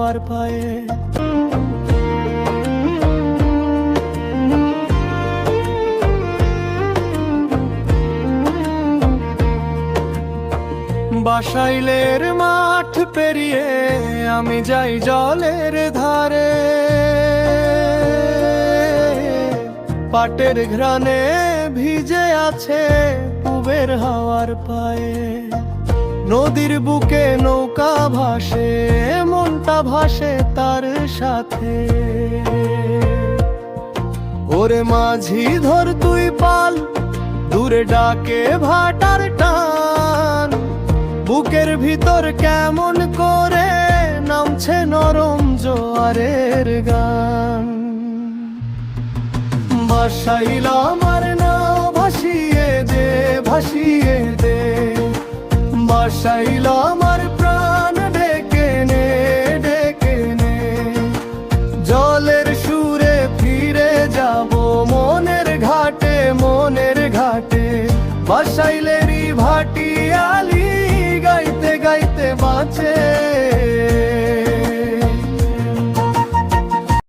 হাওয়ার পায়ে। বাসাইলের মাঠ পেরিয়ে আমি যাই জলের ধারে, পাটের ঘ্রাণে ভিজে আছে পুবের হাওয়ার পায়ে। নদীর বুকে নৌকা ভাসে, মনটা ভাসে তার সাথে। ওরে মাঝি ধর তুই পাল, দূরে ডাকে ভাটার টান। বুকের ভিতর কেমন করে নামছে নরম জোয়ারের গান। ভাসাইল আমার নাও ভাসিয়ে দে, ভাসিয়ে দে। ভাসাইল আমার প্রাণ ডেকে নে, ডেকে নে। জলের সুরে ফিরে যাব মনের ঘাটে, মনের ঘাটে। ভাসাইলেরই ভাটিয়ালি গাইতে গাইতে বাঁচে।